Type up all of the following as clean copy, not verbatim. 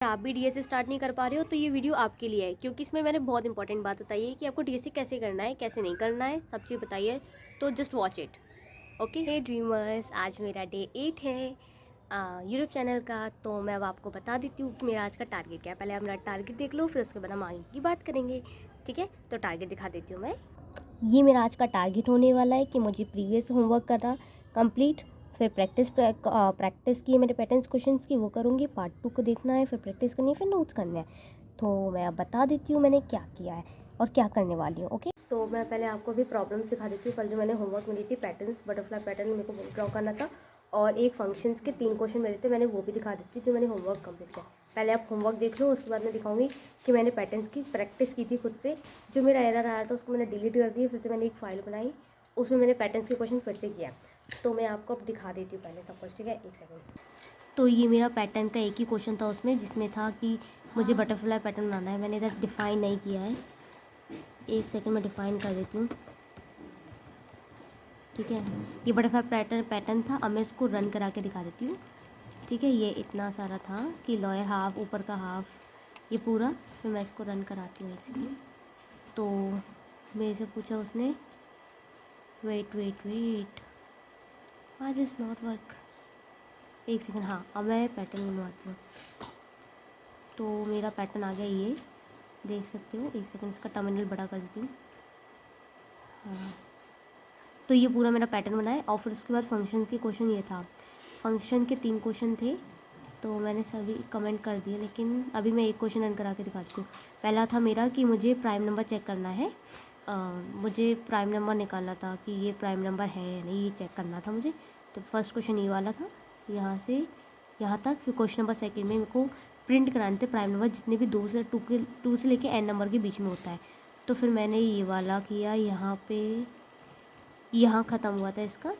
आप भी DSA start नहीं कर पा रहे हो तो ये वीडियो आपके लिए है, क्योंकि इसमें मैंने बहुत इंपॉर्टेंट बात बताई है कि आपको डीएसए कैसे करना है, कैसे नहीं करना है, सब चीज़ बताई है। तो just watch it. Okay hey dreamers, आज मेरा डे 8 है यूट्यूब चैनल का। तो मैं अब आपको बता देती हूँ कि मेरा आज का टारगेट क्या है। पहले आप मेरा टारगेट देख लो, फिर उसके बाद हम आगे की बात करेंगे। ठीक है, तो टारगेट दिखा देती हूँ मैं। ये मेरा आज का टारगेट होने वाला है कि मुझे प्रीवियस होमवर्क करना कंप्लीट, फिर प्रैक्टिस की है मेरे पैटर्न्स क्वेश्चंस की, वो करूँगी। पार्ट 2 को देखना है, फिर प्रैक्टिस करनी है, फिर नोट्स करने हैं। तो मैं अब बता देती हूँ मैंने क्या किया है और क्या करने वाली हूँ। ओके, तो मैं पहले आपको भी प्रॉब्लम सिखा देती हूँ। कल जो मैंने होमवर्क मिली थी पैटर्न्स, बटरफ्लाई पैटर्न मेरे को ड्रॉ करना था, और एक फंक्शंस के 3 क्वेश्चन मिले थे, मैंने वो भी दिखा देती हूँ जो मैंने होमवर्क कंप्लीट किया। पहले आप होमवर्क देख लो, उसके बाद मैं दिखाऊंगी कि मैंने पैटर्न्स की प्रैक्टिस की थी खुद से। जो मेरा एरर आया था उसको मैंने डिलीट कर दिया, फिर से मैंने एक फ़ाइल बनाई, उसमें मैंने पैटर्न्स के क्वेश्चन फिर से किया। तो मैं आपको अब दिखा देती हूँ पहले सब कुछ। ठीक है, एक सेकंड। तो ये मेरा पैटर्न का एक ही क्वेश्चन था उसमें, जिसमें था कि मुझे बटरफ्लाई पैटर्न बनाना है। मैंने इधर डिफ़ाइन नहीं किया है, एक सेकंड में डिफ़ाइन कर देती हूँ। ठीक है, ये बटरफ्लाई पैटर्न था। अब मैं इसको रन करा के दिखा देती हूँ। ठीक है, ये इतना सारा था कि लोअर हाफ, ऊपर का हाफ, ये पूरा। फिर मैं इसको रन कराती हूँ एक सेकंड। तो मेरे से पूछा उसने, wait wait wait, why this not work. एक सेकंड, हाँ अब मैं पैटर्न बनवाती हूँ। तो मेरा पैटर्न आ गया, ये देख सकते हो। एक सेकंड, इसका टर्मिनल बड़ा कर देती हूँ। हाँ, तो ये पूरा मेरा पैटर्न बना है। और फिर उसके बाद फंक्शन के क्वेश्चन ये था। फंक्शन के 3 क्वेश्चन थे, तो मैंने सभी कमेंट कर दिए, लेकिन अभी मैं एक क्वेश्चन रन करा के दिखाती हूँ। पहला था मेरा कि मुझे प्राइम नंबर चेक करना है। मुझे प्राइम नंबर निकालना था कि ये प्राइम नंबर है या नहीं, ये चेक करना था मुझे। तो फर्स्ट क्वेश्चन ये वाला था, यहाँ से यहाँ तक। फिर क्वेश्चन नंबर सेकंड में मेरे को प्रिंट कराने थे प्राइम नंबर, जितने भी 2 से लेके एन नंबर के बीच में होता है। तो फिर मैंने ये वाला किया, यहाँ पे यहाँ ख़त्म हुआ था इसका।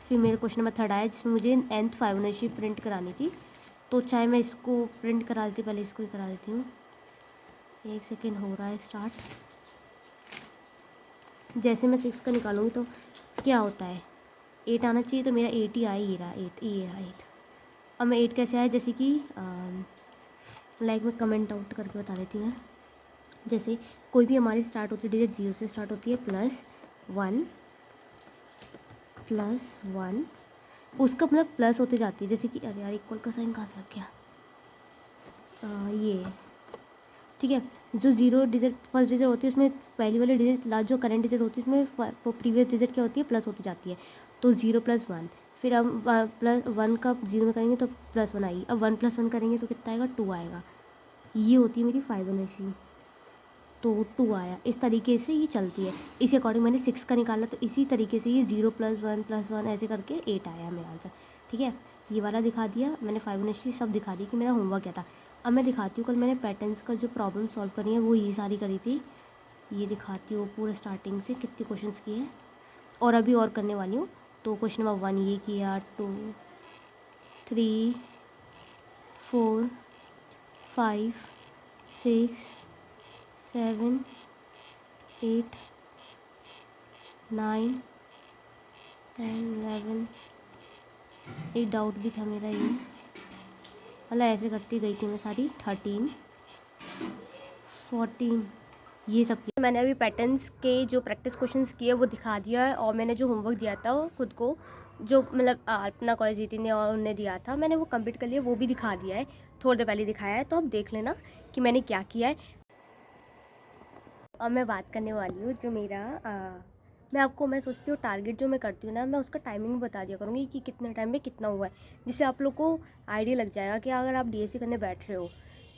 फिर मेरा क्वेश्चन नंबर 3 आया, जिसमें मुझे nth फाइबोनाची प्रिंट करानी थी। तो चाहे मैं इसको प्रिंट करा देती, पहले इसको ही करा देती हूँ। एक सेकेंड, हो रहा है स्टार्ट। जैसे मैं 6 का निकालूंगी तो क्या होता है, 8 आना चाहिए, तो मेरा 8 ही आया। ये रहा 8, ये रहा 8। अब मैं 8 कैसे आया, जैसे कि लाइक मैं कमेंट आउट करके बता देती हूँ। जैसे कोई भी हमारी स्टार्ट होती है डिजिट 0 से स्टार्ट होती है, +1 उसका मतलब प्लस होते जाती है। जैसे कि अरे यार, इक्वल का साइन कहाँ से लग गया। ये ठीक है, जो 0 डिजिट फर्स्ट डिजिट होती है उसमें पहली वाली डिजिट लास्ट जो करंट डिजिट होती है उसमें प्रीवियस डिजिट क्या होती है, प्लस होती जाती है। तो 0+1, फिर अब +1 का 0 में करेंगे तो +1 आएगी। अब 1+1 करेंगे तो कितना आएगा, 2 आएगा। ये होती है मेरी फाइबोनाची। तो 2 आया। इस तरीके से ये चलती है। इसी अकॉर्डिंग मैंने 6 का निकाला, तो इसी तरीके से ये 0+1+1 ऐसे करके 8 आया मेरा आंसर। ठीक है, ये वाला दिखा दिया मैंने, फाइबोनाची सब दिखा दी कि मेरा होमवर्क क्या था। अब मैं दिखाती हूँ कल मैंने पैटर्न्स का जो प्रॉब्लम सॉल्व करी है वो ये सारी करी थी। ये दिखाती हूँ पूरे स्टार्टिंग से कितने क्वेश्चन किए हैं, और अभी और करने वाली हूँ। तो क्वेश्चन नंबर 1 ये किया, 2, 3, 4, 5, 6, 7, 8, 9, 10, 11। एक डाउट भी था मेरा ये, मतलब ऐसे करती गई थी मैं सारी। 13, 14, ये सब किया मैंने। अभी पैटर्न्स के जो प्रैक्टिस क्वेश्चंस किए वो दिखा दिया है, और मैंने जो होमवर्क दिया था वो खुद को, जो मतलब अपना कॉलेज जीती ने और उन्हें दिया था, मैंने वो कंप्लीट कर लिया, वो भी दिखा दिया है। थोड़ी देर पहले दिखाया है, तो अब देख लेना कि मैंने क्या किया है। अब मैं बात करने वाली हूँ जो मेरा मैं सोचती हूँ टारगेट जो मैं करती हूँ ना, मैं उसका टाइमिंग बता दिया करूँगी कि कितने टाइम में कितना हुआ है, जिससे आप लोग को आइडिया लग जाएगा कि अगर आप डीएससी करने बैठ रहे हो,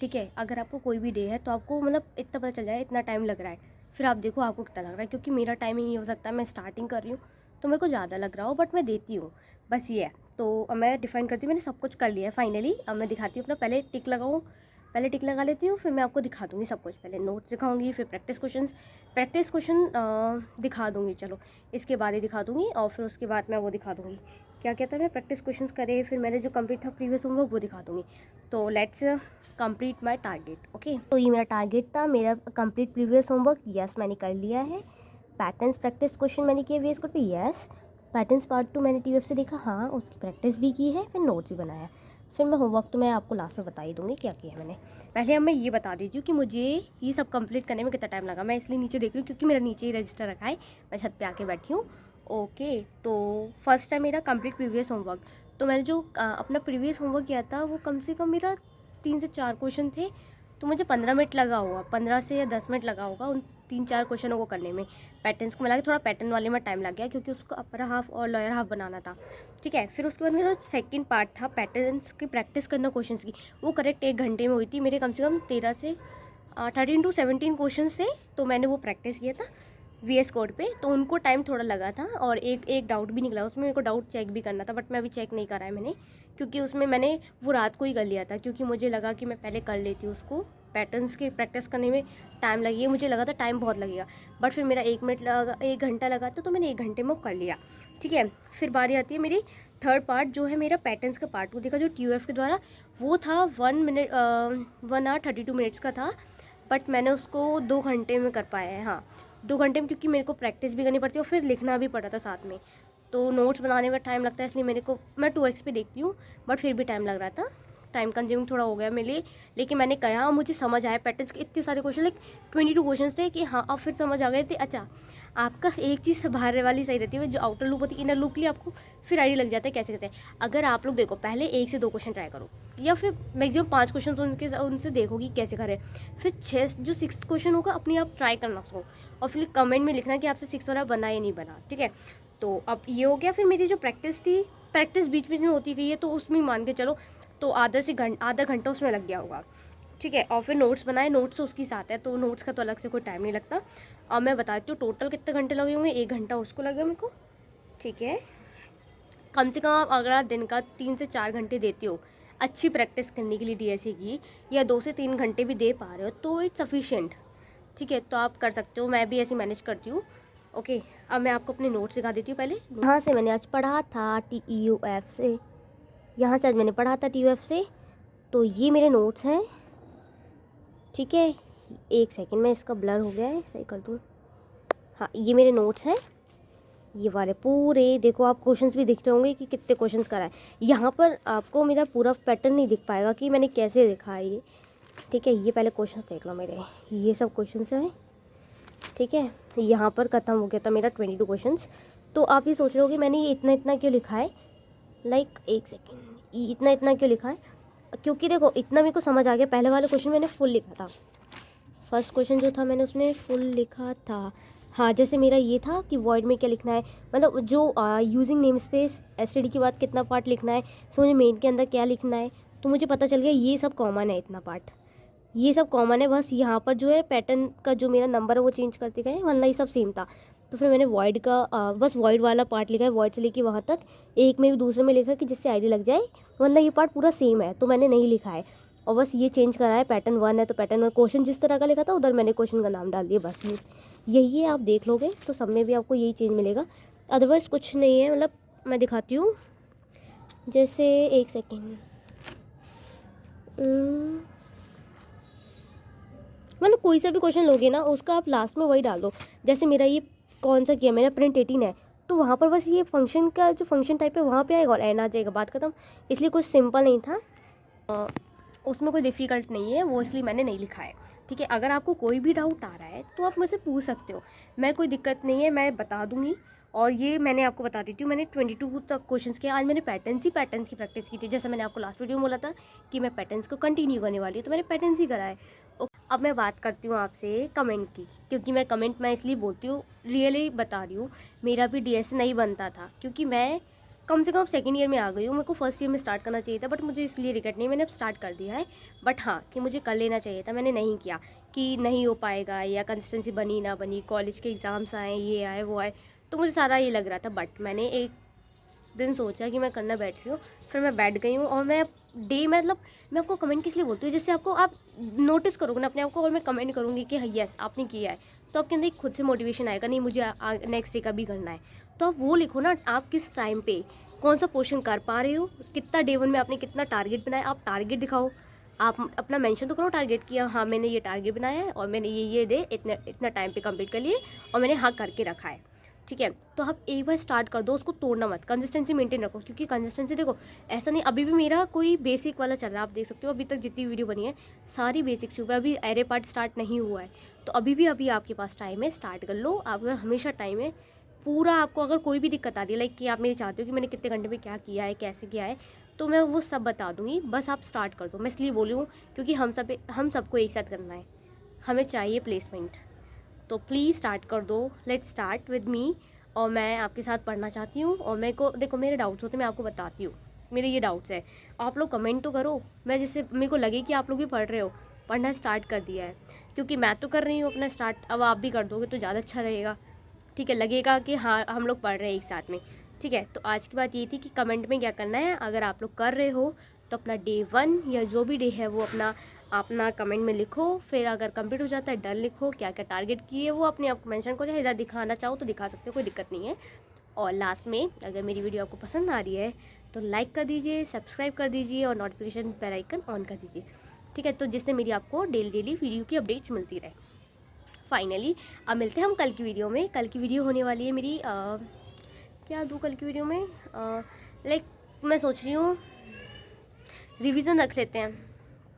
ठीक है, अगर आपको कोई भी डे है तो आपको मतलब इतना पता चल जाए इतना टाइम लग रहा है। फिर आप देखो आपको कितना लग रहा है, क्योंकि मेरा टाइमिंग ये हो सकता है मैं स्टार्टिंग कर रही हूँ तो मेरे को ज़्यादा लग रहा हो, बट मैं देती हूँ, बस ये है। तो अब मैं डिफाइन करती हूँ, मैंने सब कुछ कर लिया है फाइनली। अब मैं दिखाती हूँ अपना, पहले टिक लगा लेती हूँ, फिर मैं आपको दिखा दूँगी सब कुछ। पहले नोट्स दिखाऊंगी, फिर प्रैक्टिस क्वेश्चन दिखा दूँगी, चलो इसके बाद ही दिखा दूँगी। और फिर उसके बाद मैं वो दिखा दूँगी क्या कहता है, मैं प्रैक्टिस क्वेश्चंस करे, फिर मैंने जो कंप्लीट था प्रीवियस होमवर्क वो दिखा दूँगी। तो let's complete my target. Okay, तो ये मेरा टारगेट था, मेरा कंप्लीट प्रीवियस होमवर्क, यस मैंने कर लिया है। पैटर्न्स प्रैक्टिस क्वेश्चन मैंने किए वीएस कोड पे, यस। पैटर्न्स पार्ट 2 मैंने टीएफ से देखा, हाँ उसकी प्रैक्टिस भी की है, फिर नोट्स भी बनाया। फिर मैं होमवर्क तो मैं आपको लास्ट में बता ही दूँगी क्या किया मैंने। पहले अब मैं ये बता देती हूँ कि मुझे ये सब कंप्लीट करने में कितना टाइम लगा। मैं इसलिए नीचे देख रही हूँ क्योंकि मेरा नीचे ही रजिस्टर रखा है, मैं छत पे आके बैठी हूँ। ओके, तो फर्स्ट है मेरा कंप्लीट प्रीवियस होमवर्क। तो मैंने जो अपना प्रीवियस होमवर्क किया था वो कम से कम मेरा 3 से 4 क्वेश्चन थे, तो मुझे 15 मिनट लगा होगा, 15 से या 10 मिनट लगा होगा उन 3-4 क्वेश्चनों को करने में। पैटर्न्स को मिला के थोड़ा पैटर्न वाले में टाइम लग गया क्योंकि उसको अपर हाफ और लोअर हाफ बनाना था। ठीक है, फिर उसके बाद मेरा सेकंड पार्ट था पैटर्न्स की प्रैक्टिस करना क्वेश्चंस की, वो करेक्ट 1 घंटे में हुई थी। मेरे कम से कम 13 से 13 to 17 क्वेश्चन थे, तो मैंने वो प्रैक्टिस किया था VS कोड पे, तो उनको टाइम थोड़ा लगा था। और एक डाउट भी निकला उसमें, मेरे को डाउट चेक भी करना था, बट मैं अभी चेक नहीं करा है मैंने, क्योंकि उसमें मैंने वो रात को ही कर लिया था, क्योंकि मुझे लगा कि मैं पहले कर लेती हूँ उसको। पैटर्न्स की प्रैक्टिस करने में टाइम लगी है, मुझे लगा था टाइम बहुत लगेगा, बट फिर मेरा 1 घंटा लगा था, तो मैंने 1 घंटे में कर लिया। ठीक है, फिर बारी आती है मेरी थर्ड पार्ट, जो है मेरा पैटर्न्स का पार्ट। वो देखा जो TUF के द्वारा, वो था 1 आवर 32 मिनट्स का था, बट मैंने उसको 2 घंटे में कर पाया है। हाँ, 2 घंटे में, क्योंकि मेरे को प्रैक्टिस भी करनी पड़ती है और फिर लिखना भी पड़ा था साथ में, तो नोट्स बनाने में टाइम लगता है, इसलिए मैं 2x पे देखती हूँ, बट फिर भी टाइम लग रहा था, टाइम कंज्यूमिंग थोड़ा हो गया मेरे लिए। लेकिन मैंने कहा और मुझे समझ आया पैटर्न्स के इतने सारे क्वेश्चन, लाइक 22 क्वेश्चन थे कि हाँ अब फिर समझ आ गए थे। अच्छा, आपका एक चीज़ बाहर वाली सही रहती है, जो आउटर लूप होती है, इनर लूप के लिए आपको फिर आइडिया लग जाता है कैसे कैसे। अगर आप लोग देखो, पहले 1 से 2 क्वेश्चन ट्राई करो, या फिर मैक्सिमम 5 क्वेश्चन उनसे देखोगी कैसे करें, फिर 6th क्वेश्चन होगा अपने आप ट्राई करना उसको, और फिर कमेंट में लिखना कि आपसे 6 वाला बना या नहीं बना। ठीक है, तो अब ये हो गया। फिर मेरी जो प्रैक्टिस थी, प्रैक्टिस बीच बीच में होती गई है, तो उसमें मान के चलो तो आधा घंटा उसमें लग गया होगा। ठीक है, और फिर नोट्स बनाए, नोट्स उसके साथ है, तो नोट्स का तो अलग से कोई टाइम नहीं लगता। अब मैं बताती हूँ टोटल कितने घंटे लगे होंगे। 1 घंटा उसको लगे मेरे को। ठीक है, कम से कम आप अगर आप दिन का 3 से 4 घंटे देते हो अच्छी प्रैक्टिस करने के लिए DSE की, या 2 से 3 घंटे भी दे पा रहे हो, तो इट्स सफिशिएंट। ठीक है, तो आप कर सकते हो, मैं भी ऐसे मैनेज करती हूँ। ओके, अब मैं आपको अपने नोट्स दिखा देती हूँ। पहले यहाँ से मैंने आज पढ़ा था TUF से, यहाँ से आज मैंने पढ़ा था TUF से, तो ये मेरे नोट्स हैं। ठीक है, 1 सेकंड में इसका ब्लर हो गया है, सही कर दूँ। हाँ, ये मेरे नोट्स हैं, ये वाले पूरे देखो। आप क्वेश्चंस भी दिख रहे होंगे कि कितने क्वेश्चंस कराए। यहाँ पर आपको मेरा पूरा पैटर्न नहीं दिख पाएगा कि मैंने कैसे लिखा है ये। ठीक है, ये पहले क्वेश्चंस देख लो मेरे, ये सब क्वेश्चंस हैं। ठीक है, यहाँ पर ख़त्म हो गया था मेरा 22 क्वेश्चंस। तो आप ये सोच रहे हो कि मैंने ये इतना क्यों लिखा है, लाइक 1 सेकेंड, इतना क्यों लिखा है, क्योंकि देखो इतना मेरे को समझ आ गया। पहले वाले क्वेश्चन मैंने फुल लिखा था, फर्स्ट क्वेश्चन जो था मैंने उसमें फुल लिखा था। हाँ, जैसे मेरा ये था कि वॉइड में क्या लिखना है, मतलब जो यूजिंग नेम स्पेस STD के बाद कितना पार्ट लिखना है, फिर मुझे मेन के अंदर क्या लिखना है, तो मुझे पता चल गया ये सब कॉमन है, इतना पार्ट ये सब कॉमन है। बस यहाँ पर जो है पैटर्न का जो मेरा नंबर है वो चेंज करते गए, वरना ये सब सेम था। तो फिर मैंने वॉइड का बस वॉइड वाला पार्ट लिखा है, वॉइड से लेके वहाँ तक, एक में भी दूसरे में लिखा कि जिससे आइडिया लग जाए, वरना ये पार्ट पूरा सेम है, तो मैंने नहीं लिखा है। और बस ये चेंज करा है, पैटर्न 1 है तो पैटर्न 1, क्वेश्चन जिस तरह का लिखा था उधर मैंने क्वेश्चन का नाम डाल दिया, बस यही है। आप देख लोगे तो सब में भी आपको यही चेंज मिलेगा, अदरवाइज़ कुछ नहीं है। मतलब मैं दिखाती हूँ, जैसे 1 सेकेंड, मतलब कोई सा भी क्वेश्चन लोगे ना, उसका आप लास्ट में वही डाल दो। जैसे मेरा ये कौन सा किया, मेरा प्रिंट 18 है, तो वहाँ पर बस ये फंक्शन का जो फंक्शन टाइप है वहाँ पे आएगा और एन आ जाएगा, बात खत्म। इसलिए कुछ सिंपल नहीं था, उसमें कोई डिफ़िकल्ट नहीं है, वो इसलिए मैंने नहीं लिखा है। ठीक है, अगर आपको कोई भी डाउट आ रहा है तो आप मुझसे पूछ सकते हो, मैं कोई दिक्कत नहीं है, मैं बता दूँगी। और ये मैंने आपको बता देती हूँ, मैंने 22 तक क्वेश्चंस किया। आज मैंने पैटर्न्स की प्रैक्टिस की थी, जैसे मैंने आपको लास्ट वीडियो में बोला था कि मैं पैटर्न्स को कंटिन्यू करने वाली हूँ, तो मैंने पैटर्न्स ही कराए। अब मैं बात करती हूँ आपसे कमेंट की, क्योंकि मैं इसलिए बोलती हूँ, रियली बता रही हूँ, मेरा भी DSE नहीं बनता था, क्योंकि मैं कम से कम सेकेंड ईयर में आ गई हूँ। मेरे को फर्स्ट ईयर में स्टार्ट करना चाहिए था, बट मुझे इसलिए रिग्रेट नहीं, मैंने अब स्टार्ट कर दिया है। बट हाँ, कि मुझे कर लेना चाहिए था, मैंने नहीं किया, कि नहीं हो पाएगा या कंसिस्टेंसी बनी ना बनी, कॉलेज के एग्ज़ाम्स आए, ये आए वो आए, तो मुझे सारा ये लग रहा था। बट मैंने एक दिन सोचा कि मैं करना बैठ रही हूँ, फिर मैं बैठ गई हूँ। और मैं मतलब मैं आपको कमेंट किस लिए बोलती हूँ, जिससे आपको आप नोटिस करोगे ना अपने आप को, और मैं कमेंट करूँगी कि हाँ यस आपने किया है, तो आपके अंदर एक खुद से मोटिवेशन आएगा, नहीं मुझे नेक्स्ट डे का भी करना है। तो आप वो लिखो ना, आप किस टाइम पे कौन सा पोर्शन कर पा रहे हो, कितना डे 1 में आपने कितना टारगेट बनाया, आप टारगेट दिखाओ, आप अपना मेंशन तो करो टारगेट किया, हाँ मैंने ये टारगेट बनाया है और मैंने ये इतना टाइम पे कंप्लीट कर लिए और मैंने हाँ करके रखा है। ठीक है। तो आप एक बार स्टार्ट कर दो, उसको तोड़ना मत, कंसिस्टेंसी मेंटेन रखो, क्योंकि कंसिस्टेंसी देखो ऐसा नहीं, अभी भी मेरा कोई बेसिक वाला चल रहा है, आप देख सकते हो अभी तक जितनी वीडियो बनी है सारी बेसिक से, अभी एरे पार्ट स्टार्ट नहीं हुआ है। तो अभी आपके पास टाइम है, स्टार्ट कर लो, आपका हमेशा टाइम है पूरा। आपको अगर कोई भी दिक्कत आ रही है, लाइक कि आप मेरे चाहते हो कि मैंने कितने घंटे में क्या किया है, कैसे किया है, तो मैं वो सब बता दूँगी, बस आप स्टार्ट कर दो। मैं इसलिए बोली हूँ क्योंकि हम सबको एक साथ करना है, हमें चाहिए प्लेसमेंट। तो प्लीज़ स्टार्ट कर दो, लेट्स स्टार्ट विद मी। और मैं आपके साथ पढ़ना चाहती हूँ, और मेरे को देखो मेरे डाउट्स होते हैं, मैं आपको बताती हूँ मेरे ये डाउट्स है, आप लोग कमेंट तो करो, मैं जैसे मेरे को लगे कि आप लोग भी पढ़ रहे हो, पढ़ना स्टार्ट कर दिया है, क्योंकि मैं तो कर रही हूँ अपना स्टार्ट, अब आप भी कर दोगे तो ज़्यादा अच्छा रहेगा। ठीक है, लगेगा कि हाँ हम लोग पढ़ रहे हैं एक साथ में। ठीक है, तो आज की बात ये थी कि कमेंट में क्या करना है, अगर आप लोग कर रहे हो तो अपना डे 1 या जो भी डे है वो अपना कमेंट में लिखो, फिर अगर कंप्लीट हो जाता है डन लिखो, क्या क्या टारगेट किए वो अपने आप को मेंशन करो, इधर दिखाना चाहो तो दिखा सकते हो, कोई दिक्कत नहीं है। और लास्ट में अगर मेरी वीडियो आपको पसंद आ रही है तो लाइक कर दीजिए, सब्सक्राइब कर दीजिए और नोटिफिकेशन बेल आइकन ऑन कर दीजिए। ठीक है, तो जिससे मेरी आपको डेली वीडियो की अपडेट्स मिलती रहे। फाइनली अब मिलते हैं हम कल की वीडियो में। कल की वीडियो होने वाली है मेरी क्या दूँ कल की वीडियो में, लाइक मैं सोच रही हूँ रिवीजन रख लेते हैं,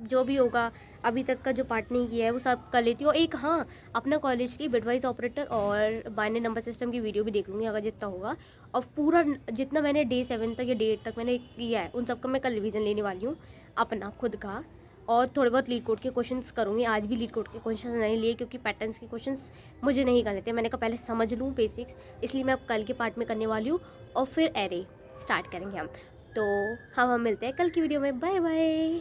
जो भी होगा अभी तक का जो पार्ट नहीं किया है वो सब कर लेती हूँ। एक हाँ, अपना कॉलेज की बिटवाइज ऑपरेटर और बाइनरी नंबर सिस्टम की वीडियो भी देख लूँगी अगर जितना होगा, और पूरा जितना मैंने डे 7 तक या डे 8 तक मैंने किया है उन सबका मैं कल रिवीजन लेने वाली हूँ अपना खुद का। और थोड़े बहुत लीड कोड के क्वेश्चंस करूँगी, आज भी लीड कोड के क्वेश्चंस नहीं लिए क्योंकि पैटर्न्स के क्वेश्चंस मुझे नहीं करने थे, मैंने कहा पहले समझ लूँ बेसिक्स, इसलिए मैं अब कल के पार्ट में करने वाली हूँ और फिर एरे स्टार्ट करेंगे हम। तो हम मिलते हैं कल की वीडियो में, बाय बाय।